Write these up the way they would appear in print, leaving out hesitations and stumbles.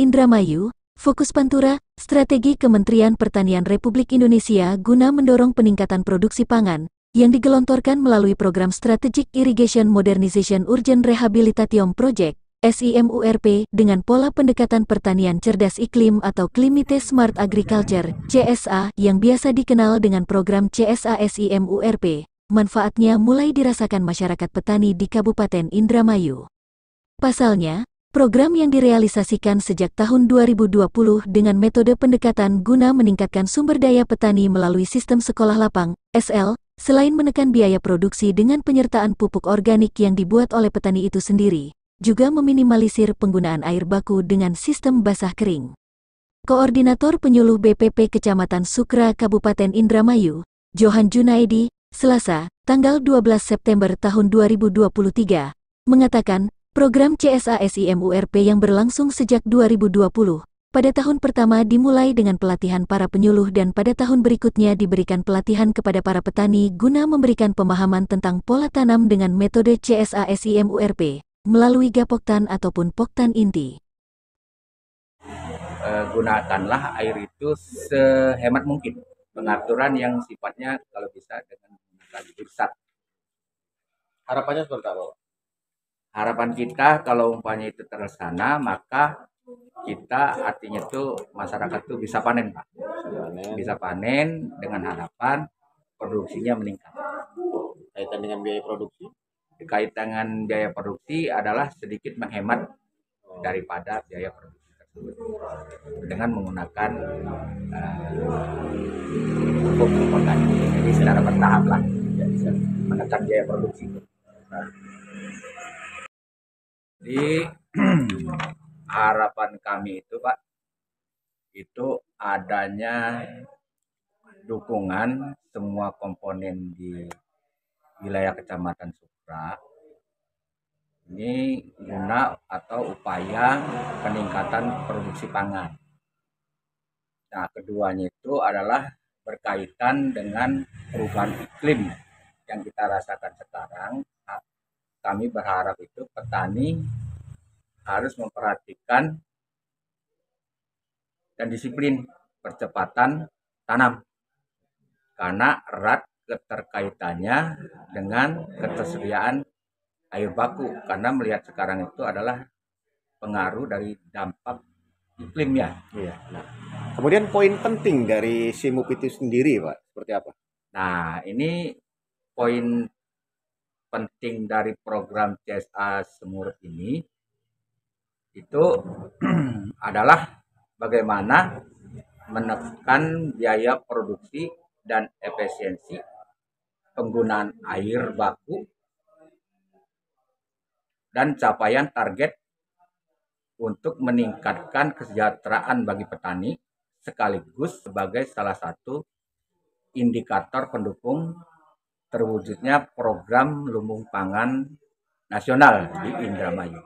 Indramayu, fokus Pantura, strategi Kementerian Pertanian Republik Indonesia guna mendorong peningkatan produksi pangan, yang digelontorkan melalui program Strategic Irrigation Modernization Urgent Rehabilitation Project, SIMURP, dengan pola pendekatan pertanian cerdas iklim atau Climate Smart Agriculture, CSA, yang biasa dikenal dengan program CSA SIMURP. Manfaatnya mulai dirasakan masyarakat petani di Kabupaten Indramayu. Pasalnya, program yang direalisasikan sejak tahun 2020 dengan metode pendekatan guna meningkatkan sumber daya petani melalui sistem sekolah lapang, SL, selain menekan biaya produksi dengan penyertaan pupuk organik yang dibuat oleh petani itu sendiri, juga meminimalisir penggunaan air baku dengan sistem basah kering. Koordinator Penyuluh BPP Kecamatan Sukra Kabupaten Indramayu, Johan Junaidi, Selasa, tanggal 12 September tahun 2023, mengatakan, program CSA SIMURP yang berlangsung sejak 2020, pada tahun pertama dimulai dengan pelatihan para penyuluh dan pada tahun berikutnya diberikan pelatihan kepada para petani guna memberikan pemahaman tentang pola tanam dengan metode CSA SIMURP, melalui Gapoktan ataupun Poktan Inti. Gunakanlah air itu sehemat mungkin. Pengaturan yang sifatnya kalau bisa dengan menggunakan dirsat. Harapannya seperti apa? Harapan kita kalau umpamanya itu terlaksana, maka kita artinya itu masyarakat itu bisa panen, Pak. Bisa panen dengan harapan produksinya meningkat. Kaitan dengan biaya produksi? Kaitan dengan biaya produksi adalah sedikit menghemat daripada biaya produksi tersebut dengan menggunakan pupuk organik. Jadi secara bertahap lah, ya, bisa menekan biaya produksi. Jadi harapan kami itu, Pak, itu adanya dukungan semua komponen di wilayah Kecamatan Sukra ini guna atau upaya peningkatan produksi pangan. Nah, keduanya itu adalah berkaitan dengan perubahan iklim yang kita rasakan sekarang. Kami berharap itu petani harus memperhatikan dan disiplin percepatan tanam karena erat keterkaitannya dengan ketersediaan air baku, karena melihat sekarang itu adalah pengaruh dari dampak iklimnya. Iya. Nah, kemudian poin penting dari SIMUP itu sendiri, Pak, seperti apa? Nah, ini poin penting dari program CSA Semurut ini itu adalah bagaimana menekan biaya produksi dan efisiensi penggunaan air baku dan capaian target untuk meningkatkan kesejahteraan bagi petani sekaligus sebagai salah satu indikator pendukung terwujudnya program lumbung pangan nasional di Indramayu.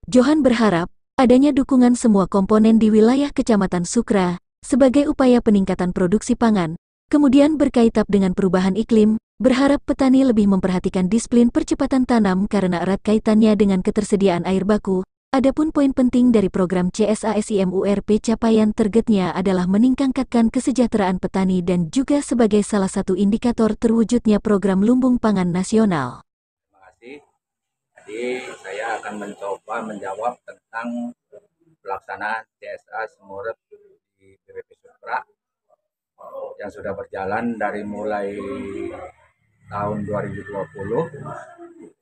Johan berharap adanya dukungan semua komponen di wilayah Kecamatan Sukra sebagai upaya peningkatan produksi pangan, kemudian berkaitan dengan perubahan iklim, berharap petani lebih memperhatikan disiplin percepatan tanam karena erat kaitannya dengan ketersediaan air baku. Adapun poin penting dari program CSA SIMURP capaian targetnya adalah meningkatkan kesejahteraan petani dan juga sebagai salah satu indikator terwujudnya program lumbung pangan nasional. Terima kasih. Jadi saya akan mencoba menjawab tentang pelaksanaan CSA Semurut di BPP Sukra yang sudah berjalan dari mulai tahun 2020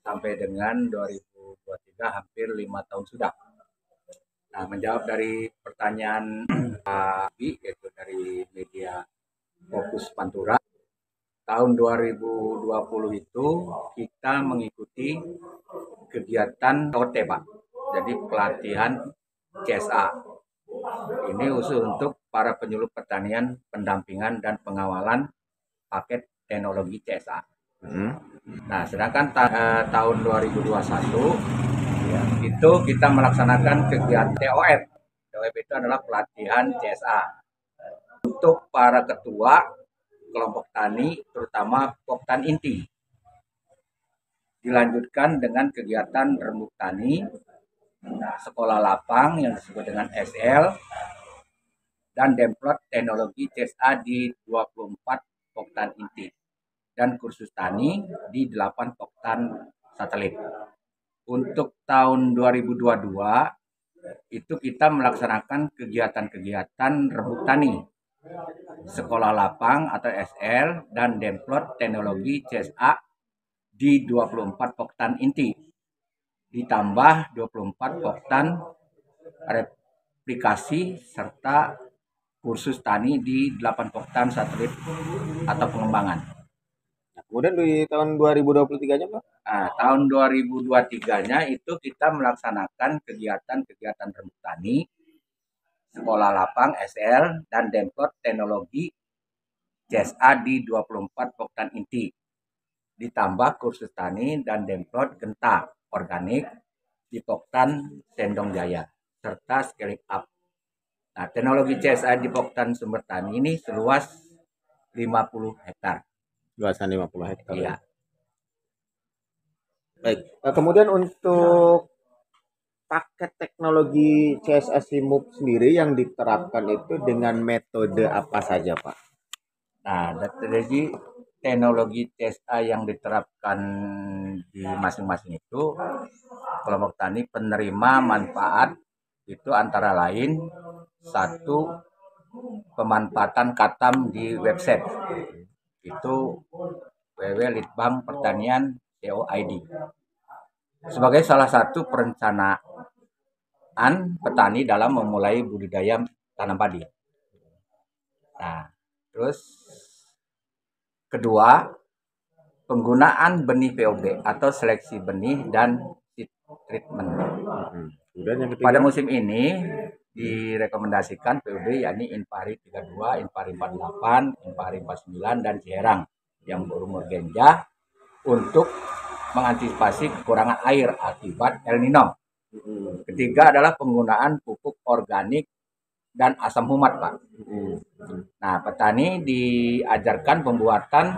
sampai dengan 2023, hampir 5 tahun sudah. Nah, menjawab dari pertanyaan Pak Bi, yaitu dari media Fokus Pantura, tahun 2020 itu kita mengikuti kegiatan KOT, Pak. Jadi pelatihan CSA. Ini khusus untuk para penyuluh pertanian, pendampingan dan pengawalan paket teknologi CSA. Nah, sedangkan tahun 2021 itu kita melaksanakan kegiatan TOF. TOF itu adalah pelatihan CSA untuk para ketua kelompok tani, terutama Poktan Inti. Dilanjutkan dengan kegiatan rembuk tani sekolah lapang yang disebut dengan SL, dan Demplot Teknologi CSA di 24 Poktan Inti, dan kursus tani di 8 Poktan Satelit. Untuk tahun 2022 itu kita melaksanakan kegiatan-kegiatan rebut tani, sekolah lapang atau SL, dan Demplot Teknologi CSA di 24 Poktan Inti, ditambah 24 Poktan replikasi serta kursus tani di 8 Poktan Satelit atau pengembangan. Nah, kemudian di tahun 2023-nya Pak? Nah, tahun 2023-nya itu kita melaksanakan kegiatan-kegiatan rebut tani, sekolah lapang SL, dan Demplot Teknologi CSA di 24 Poktan Inti, ditambah kursus tani dan Demplot Genta Organik di Poktan Sendong Jaya, serta scaling up. Nah, teknologi CSA di Poktan Sumber Tani ini seluas 50 hektar. Luasan 50 hektar. Iya. Baik. Kemudian untuk paket teknologi CSA SIMUP sendiri yang diterapkan itu dengan metode apa saja, Pak? Nah, dari teknologi CSA yang diterapkan di masing-masing itu, kelompok tani penerima manfaat itu antara lain satu, pemanfaatan katam di website itu www.litbangpertanian.co.id sebagai salah satu perencanaan petani dalam memulai budidaya tanam padi. Nah, terus kedua, penggunaan benih POB atau seleksi benih dan seed treatment. Kemudian yang ketiga, Pada musim ini direkomendasikan POB yakni Inpari 32, Inpari 48, Inpari 49, dan Ciherang yang berumur genjah untuk mengantisipasi kekurangan air akibat El Nino. Ketiga adalah penggunaan pupuk organik dan asam humat, Pak. Nah, petani diajarkan pembuatan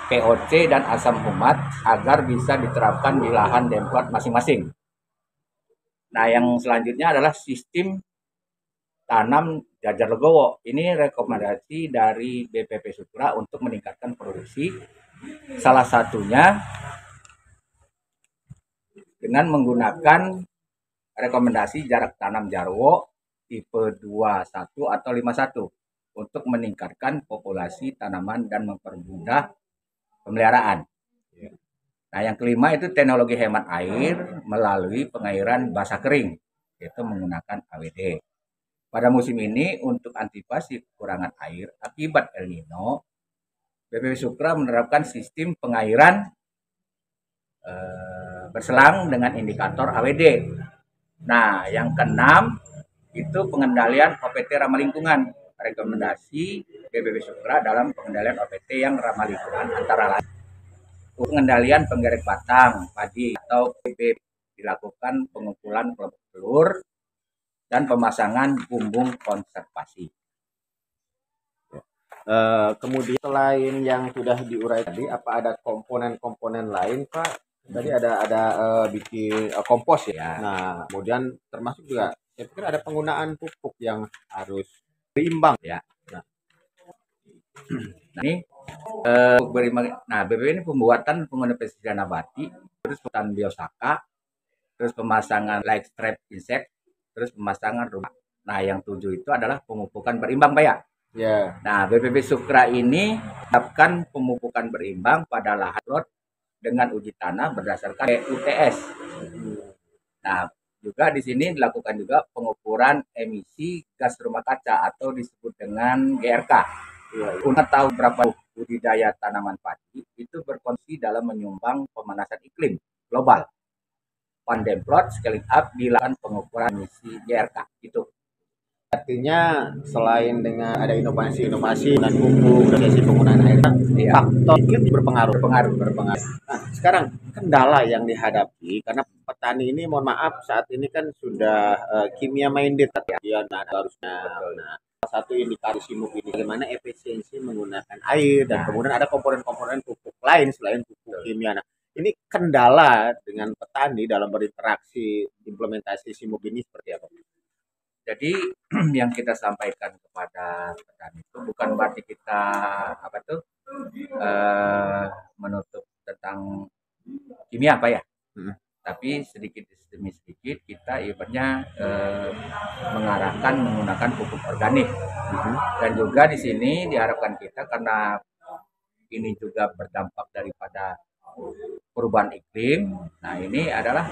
POC dan asam humat agar bisa diterapkan di lahan Demplot masing-masing. Nah, yang selanjutnya adalah sistem tanam jajar legowo. Ini rekomendasi dari BPP Sutra untuk meningkatkan produksi. Salah satunya dengan menggunakan rekomendasi jarak tanam Jarwo tipe 21 atau 51 untuk meningkatkan populasi tanaman dan mempermudah pemeliharaan. Nah, yang kelima itu teknologi hemat air melalui pengairan basah kering, yaitu menggunakan AWD. Pada musim ini untuk antisipasi kekurangan air akibat El Nino, BPP Sukra menerapkan sistem pengairan berselang dengan indikator AWD. Nah, yang keenam itu pengendalian OPT ramah lingkungan. Rekomendasi BPP Sukra dalam pengendalian OPT yang ramah lingkungan antara lain pengendalian penggerek batang padi atau PB, dilakukan pengumpulan kelompok telur dan pemasangan bumbung konservasi. Kemudian selain yang sudah diurai tadi, apa ada komponen-komponen lain, Pak? Tadi ada bikin kompos ya. Nah, kemudian termasuk juga saya pikir ada penggunaan pupuk yang harus berimbang ya. Nah, ini nah, BPP ini pembuatan penggunaan pestisida nabati, terus hutan biosaka, terus pemasangan light trap insect, terus pemasangan rumah. Nah, yang 7 itu adalah pemupukan berimbang, Pak ya. Ya. Nah, BPP Sukra ini menetapkan pemupukan berimbang pada lahan plot dengan uji tanah berdasarkan UTS. Nah, juga di sini dilakukan juga pengukuran emisi gas rumah kaca atau disebut dengan GRK. Untuk tahu berapa budidaya tanaman padi itu berkontribusi dalam menyumbang pemanasan iklim global. Pandemplot scaling up dilakukan pengukuran emisi GRK itu. Artinya selain dengan ada inovasi dan pupuk dan penggunaan air, faktor iklim berpengaruh. Nah, sekarang kendala yang dihadapi karena petani ini, mohon maaf, saat ini kan sudah kimia minded ya, harusnya. Nah, salah satu indikator SIMUP ini bagaimana efisiensi menggunakan air dan kemudian ada komponen-komponen pupuk lain selain pupuk kimia. Nah, Ini kendala dengan petani dalam berinteraksi implementasi Simuk ini seperti apa? Jadi yang kita sampaikan kepada petani itu bukan berarti kita apa tuh eh, menutup tentang kimia apa ya, Hmm. tapi sedikit demi sedikit kita ibaratnya mengarahkan menggunakan pupuk organik. Dan juga di sini diharapkan kita karena ini juga berdampak daripada perubahan iklim. Nah, ini adalah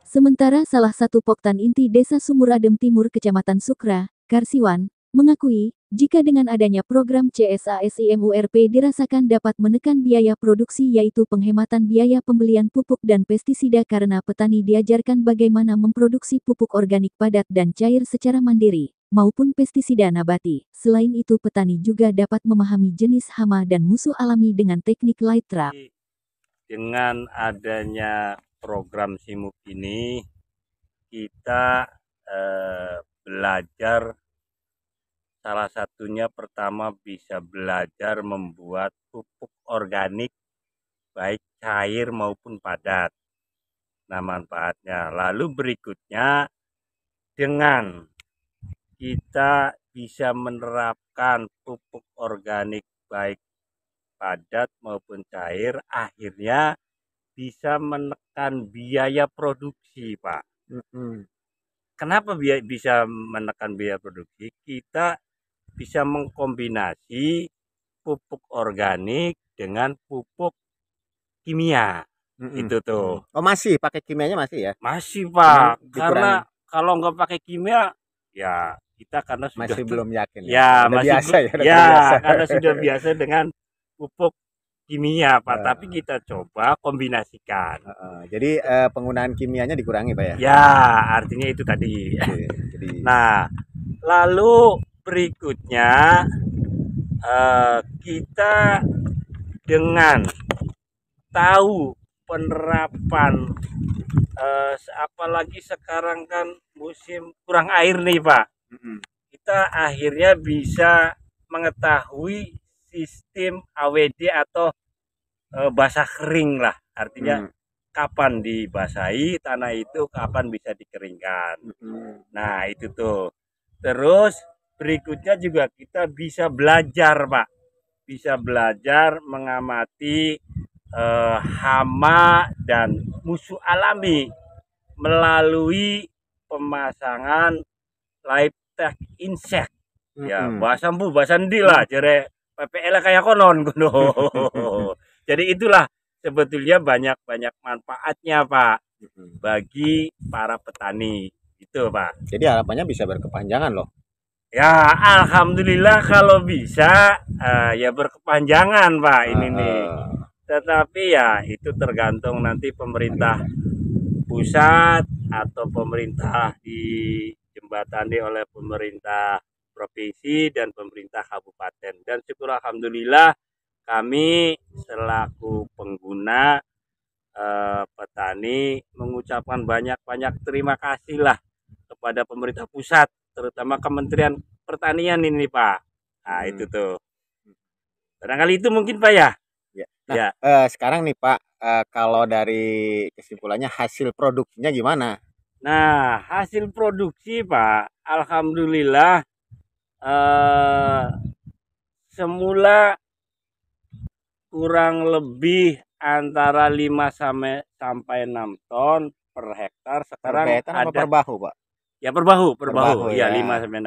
Sementara salah satu poktan inti Desa Sumuradem Timur Kecamatan Sukra, Karsiwan, mengakui, jika dengan adanya program CSASIMURP dirasakan dapat menekan biaya produksi yaitu penghematan biaya pembelian pupuk dan pestisida karena petani diajarkan bagaimana memproduksi pupuk organik padat dan cair secara mandiri, maupun pestisida nabati. Selain itu petani juga dapat memahami jenis hama dan musuh alami dengan teknik light trap. Dengan adanya program Simuk ini, kita belajar, salah satunya pertama bisa belajar membuat pupuk organik baik cair maupun padat. Nah, manfaatnya. Lalu berikutnya, dengan kita bisa menerapkan pupuk organik baik padat maupun cair, akhirnya bisa menekan biaya produksi, Pak. Kenapa bisa menekan biaya produksi? Kita bisa mengkombinasi pupuk organik dengan pupuk kimia. Itu tuh. Oh, masih pakai kimianya masih ya? Masih, Pak. Cuman Karena dikurangi. kalau nggak pakai kimia, ya kita karena sudah Masih belum yakin ya? ya Udah masih biasa ya? Udah ya terbiasa. karena sudah biasa dengan pupuk kimia, Pak. Ya. Tapi kita coba kombinasikan. Jadi penggunaan kimianya dikurangi, Pak ya? Ya, artinya itu tadi. Oke, jadi Nah, lalu berikutnya kita dengan tahu penerapan, apalagi sekarang kan musim kurang air nih, Pak. Kita akhirnya bisa mengetahui sistem AWD atau basah kering lah. Artinya kapan dibasahi tanah itu, kapan bisa dikeringkan. Nah, itu tuh. Terus berikutnya juga kita bisa belajar, Pak. Bisa belajar mengamati hama dan musuh alami melalui pemasangan live tag insect. Ya, bahasa ndi lah, jere PPL kayak konon kuno. Jadi itulah sebetulnya banyak manfaatnya, Pak, bagi para petani. Itu, Pak. jadi harapannya bisa berkepanjangan loh. Ya, alhamdulillah kalau bisa ya berkepanjangan, Pak, ini nih. Tetapi ya itu tergantung nanti pemerintah pusat atau pemerintah dijembatani oleh pemerintah provinsi dan pemerintah kabupaten. Dan syukur alhamdulillah kami selaku pengguna petani mengucapkan banyak terima kasih lah kepada pemerintah pusat, terutama Kementerian Pertanian ini, Pak. Nah, itu tuh. Barangkali itu mungkin, Pak, ya. Nah, Ya. sekarang nih Pak, kalau dari kesimpulannya hasil produksinya gimana? Nah, hasil produksi, Pak, alhamdulillah semula kurang lebih antara 5 sampai 6 ton per hektar. Sekarang Per apa ada per bahu, Pak? ya per bahu. bahu Iya, ya. 5 sampai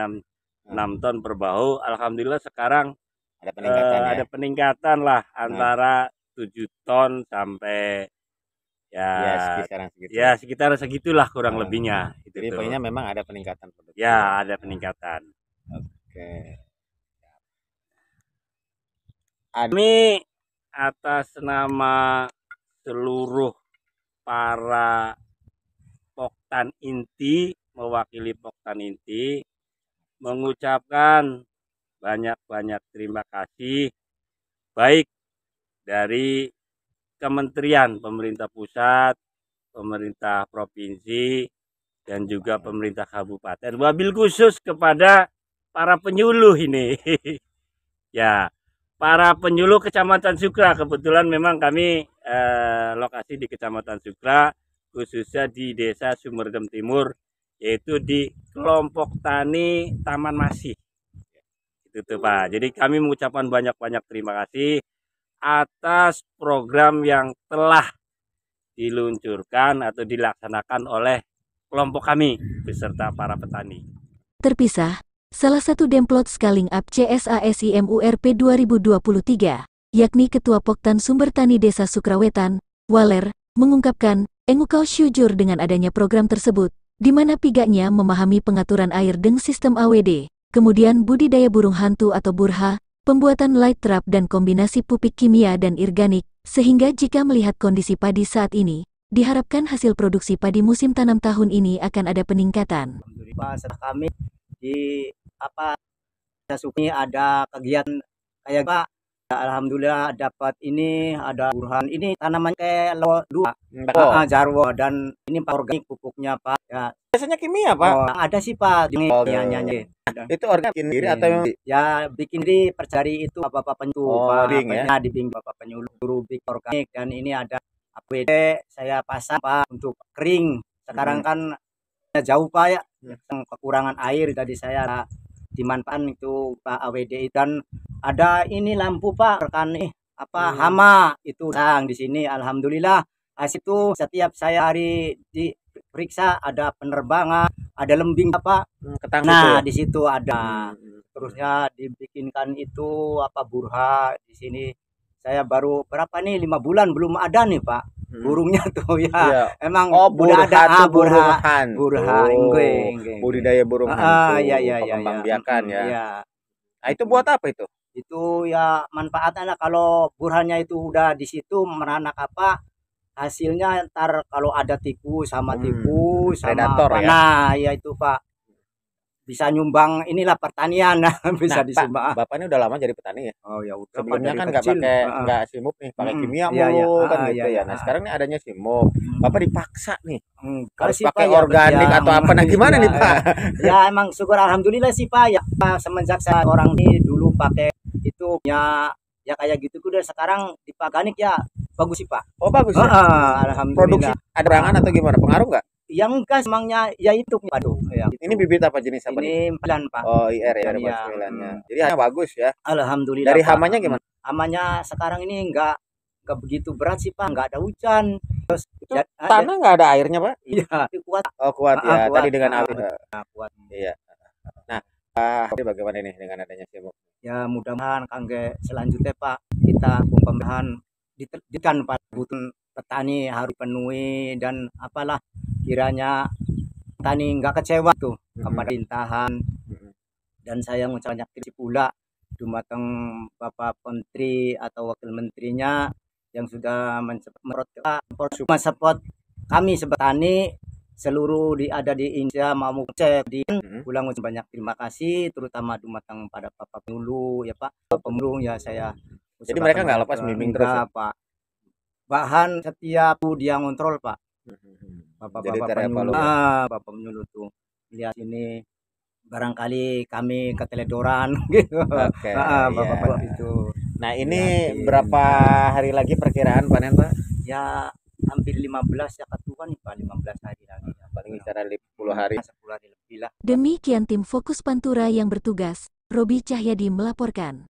6 ton per bahu. Alhamdulillah sekarang Ada peningkatan ya? ada peningkatan lah antara 7 ton sampai Ya, ya sekitar segitu. ya sekitar segitulah kurang lebihnya. Itu Jadi tuh. poinnya memang ada peningkatan produksi. Ya, ada peningkatan. Oke. Kami atas nama seluruh para poktan inti, mewakili poktan inti, mengucapkan banyak terima kasih baik dari kementerian, pemerintah pusat, pemerintah provinsi, dan juga pemerintah kabupaten. Wabil khusus kepada para penyuluh ini. Ya, para penyuluh Kecamatan Sukra, kebetulan memang kami lokasi di Kecamatan Sukra, khususnya di Desa Sumerdem Timur, yaitu di kelompok tani Taman Masih. Itu tuh Pak. Jadi kami mengucapkan banyak-banyak terima kasih atas program yang telah diluncurkan atau dilaksanakan oleh kelompok kami beserta para petani. Terpisah, salah satu Demplot Scaling Up CSASIMURP 2023, yakni Ketua Poktan Sumber Tani Desa Sukrawetan, Waler, mengungkapkan, engukau syujur dengan adanya program tersebut, di mana piganya memahami pengaturan air dengan sistem AWD, kemudian budidaya burung hantu atau burha, pembuatan light trap dan kombinasi pupuk kimia dan organik, sehingga jika melihat kondisi padi saat ini, diharapkan hasil produksi padi musim tanam tahun ini akan ada peningkatan. Alhamdulillah setelah kami di Sukmi ada kegiatan kayak Pak, alhamdulillah dapat ini ada burhan ini tanaman kayak dua jarwo dan ini Pak organik pupuknya Pak ya. Biasanya kimia, Pak. Oh, ada sih Pak ini nyanyi. Itu organik sendiri atau Ya bikin di percari itu Bapak penyuluh Pak, ya? di Bapak penyuluh rubik organik dan ini ada APD saya pasang Pak untuk kering. Sekarang kan jauh Pak ya, kekurangan air tadi saya dimanfaatkan itu Pak AWD dan ada ini lampu Pak rekan hama itu sang di sini alhamdulillah. Itu setiap saya hari diperiksa ada penerbangan, ada lembing Pak. Nah, di situ ada. Terusnya dibikinkan itu burha di sini. Saya baru berapa nih 5 bulan belum ada nih Pak. Burungnya tuh ya. Emang udah ada burha. Budidaya burung hantu. Iya. Pengembang biakan ya. Iya. Nah, itu buat apa itu? Itu ya manfaatnya kalau burhannya itu udah di situ meranak hasilnya ntar kalau ada tikus sama predator ya. Nah, ya itu Pak. Bisa nyumbang inilah pertanian bisa disumbang. Bapak ini udah lama jadi petani ya? Oh ya udah. Sebelumnya kan nggak simuk nih, pakai kimia mulu kan gitu ya. Nah sekarang nih adanya simuk, Bapak dipaksa nih harus pakai organik atau apa? Nah gimana nih Pak? Ya emang syukur alhamdulillah sih Pak ya. Semenjak saya orang ini dulu pakai itu ya kayak gitu udah sekarang di organik ya bagus sih Pak. Oh bagus ya. Alhamdulillah. Produksi ada perangan atau gimana? Pengaruh nggak? Yang enggak emangnya ya itu padu ya. Ini bibit apa jenis apa ini? Ini pelan Pak. Oh IR ya, ada 9-nya. Jadi hanya bagus ya. Alhamdulillah. Dari Pak. hamanya gimana? Hamanya sekarang ini enggak begitu berat sih Pak, enggak ada hujan. Terus itu tanah enggak ada airnya Pak? Iya, kuat. Oh kuat ya. Kuat. Tadi dengan air. Kuat. Iya. Nah, bagaimana ini dengan adanya simuk? Ya mudah-mudahan kangge selanjutnya Pak kita pemerintahan ditekan Pak kebutuhan petani harus penuhi dan apalah kiranya petani enggak kecewa tuh kepada pemerintahan. Dan saya mengucapkan terima pula dumateng Bapak Menteri atau Wakil Menterinya yang sudah mensupport kami sebagai petani seluruh ada di Indonesia mau cek di ulang banyak terima kasih terutama dumateng pada Bapak Penyuluh ya Pak pemulung ya saya. Jadi mereka nggak lepas bimbing terus ya? Pak. Bahan setiap dia ngontrol Pak. Bapak penyuluh, Bapak penyuluh tuh lihat ini barangkali kami keteledoran gitu. Bapak itu. Nah ini berapa hari lagi perkiraan panen Pak? Ya hampir 15 ya ketuan nih Pak 15 hari lagi. Paling bicara 10 hari. 10 hari lebih lah. Demikian tim Fokus Pantura yang bertugas, Robi Cahyadi melaporkan.